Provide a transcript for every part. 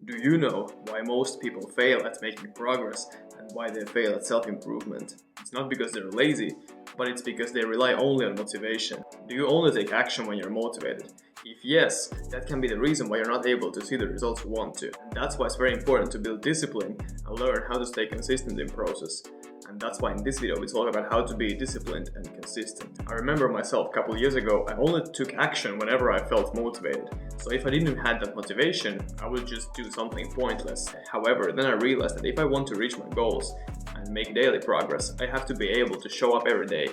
Do you know why most people fail at making progress and why they fail at self-improvement? It's not because they're lazy, but it's because they rely only on motivation. Do you only take action when you're motivated? If yes, that can be the reason why you're not able to see the results you want to. And that's why it's very important to build discipline and learn how to stay consistent in process. And that's why in this video we talk about how to be disciplined and consistent. I remember myself a couple years ago, I only took action whenever I felt motivated. So if I didn't have that motivation, I would just do something pointless. However, then I realized that if I want to reach my goals and make daily progress, I have to be able to show up every day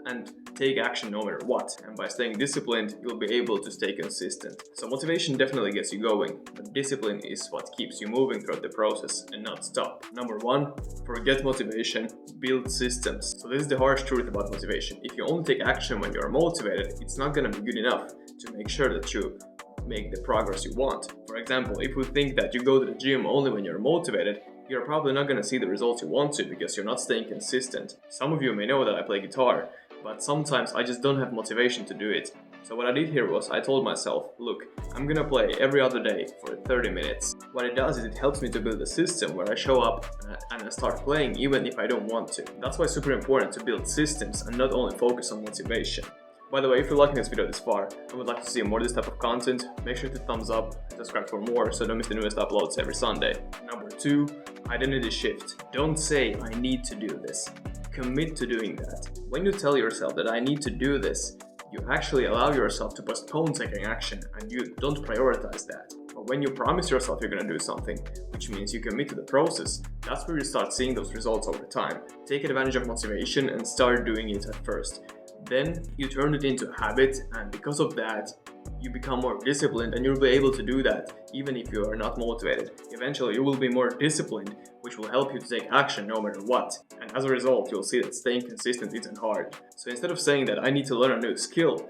and take action no matter what. And by staying disciplined, you'll be able to stay consistent. So motivation definitely gets you going, but discipline is what keeps you moving throughout the process and not stop. Number one, forget motivation, build systems. So this is the harsh truth about motivation. If you only take action when you're motivated, it's not gonna be good enough to make sure that you make the progress you want. For example, if you think that you go to the gym only when you're motivated, you're probably not gonna see the results you want to because you're not staying consistent. Some of you may know that I play guitar, but sometimes I just don't have motivation to do it. So what I did here was I told myself, look, I'm gonna play every other day for 30 minutes. What it does is it helps me to build a system where I show up and I start playing even if I don't want to. That's why it's super important to build systems and not only focus on motivation. By the way, if you're liking this video this far and would like to see more of this type of content, make sure to thumbs up and subscribe for more so don't miss the newest uploads every Sunday. Number two, identity shift. Don't say, I need to do this. Commit to doing that. When you tell yourself that I need to do this, you actually allow yourself to postpone taking action and you don't prioritize that. But when you promise yourself you're gonna do something, which means you commit to the process, that's where you start seeing those results over time. Take advantage of motivation and start doing it at first. Then you turn it into a habit, and because of that, you become more disciplined and you'll be able to do that even if you are not motivated. Eventually you will be more disciplined, which will help you to take action no matter what. And as a result, you'll see that staying consistent isn't hard. So instead of saying that I need to learn a new skill,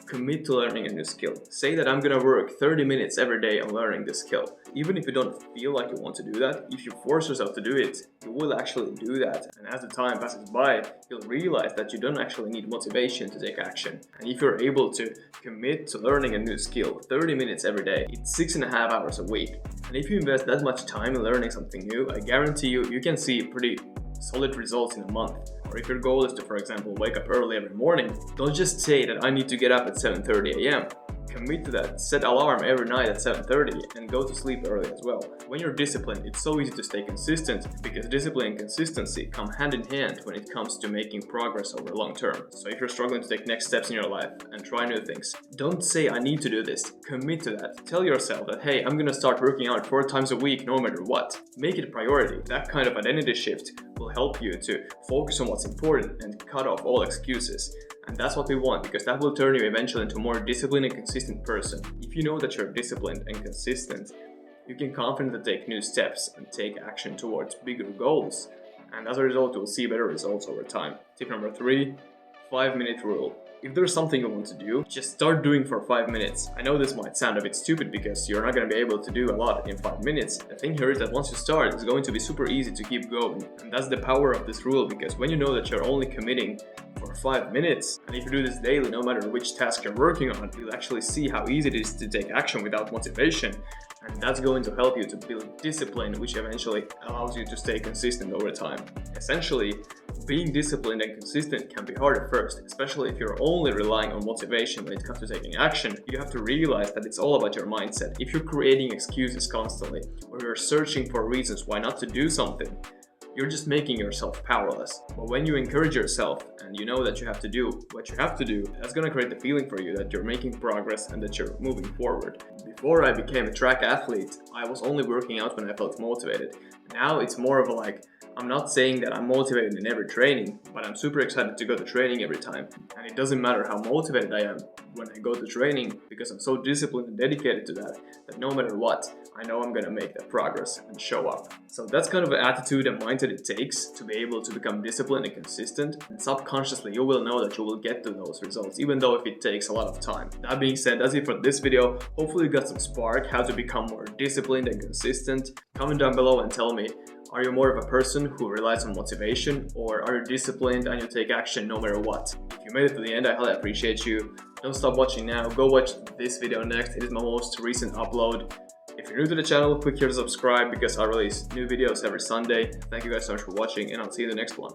commit to learning a new skill. Say that I'm gonna work 30 minutes every day on learning this skill. Even if you don't feel like you want to do that, if you force yourself to do it, you will actually do that. And as the time passes by, you'll realize that you don't actually need motivation to take action. And if you're able to commit to learning a new skill 30 minutes every day, it's 6.5 hours a week. And if you invest that much time in learning something new, I guarantee you can see pretty solid results in a month. Or if your goal is to, for example, wake up early every morning, don't just say that I need to get up at 7:30 a.m. Commit to that. Set alarm every night at 7:30 and go to sleep early as well. When you're disciplined, it's so easy to stay consistent because discipline and consistency come hand in hand when it comes to making progress over long term. So if you're struggling to take next steps in your life and try new things, don't say I need to do this. Commit to that. Tell yourself that, hey, I'm gonna start working out 4 times a week no matter what. Make it a priority. That kind of identity shift will help you to focus on what's important and cut off all excuses. And that's what we want, because that will turn you eventually into a more disciplined and consistent person. If you know that you're disciplined and consistent, you can confidently take new steps and take action towards bigger goals. And as a result, you'll see better results over time. Tip number 3, 5-minute rule. If there's something you want to do, just start doing for 5 minutes. I know this might sound a bit stupid because you're not going to be able to do a lot in 5 minutes. The thing here is that once you start, it's going to be super easy to keep going. And that's the power of this rule, because when you know that you're only committing for 5 minutes, and if you do this daily, no matter which task you're working on, you'll actually see how easy it is to take action without motivation. And that's going to help you to build discipline, which eventually allows you to stay consistent over time. Essentially, being disciplined and consistent can be hard at first, especially if you're only relying on motivation when it comes to taking action. You have to realize that it's all about your mindset. If you're creating excuses constantly, or you're searching for reasons why not to do something, you're just making yourself powerless. But when you encourage yourself and you know that you have to do what you have to do, that's gonna create the feeling for you that you're making progress and that you're moving forward. Before I became a track athlete, I was only working out when I felt motivated. Now it's more of a like, I'm not saying that I'm motivated in every training, but I'm super excited to go to training every time. And it doesn't matter how motivated I am when I go to training, because I'm so disciplined and dedicated to that no matter what, I know I'm gonna make that progress and show up. So that's kind of an attitude and mindset it takes to be able to become disciplined and consistent. And subconsciously, you will know that you will get to those results, even though if it takes a lot of time. That being said, that's it for this video. Hopefully you got some spark how to become more disciplined and consistent. Comment down below and tell me, are you more of a person who relies on motivation, or are you disciplined and you take action no matter what? If you made it to the end, I highly appreciate you. Don't stop watching now. Go watch this video next. It is my most recent upload. If you're new to the channel, click here to subscribe because I release new videos every Sunday. Thank you guys so much for watching, and I'll see you in the next one.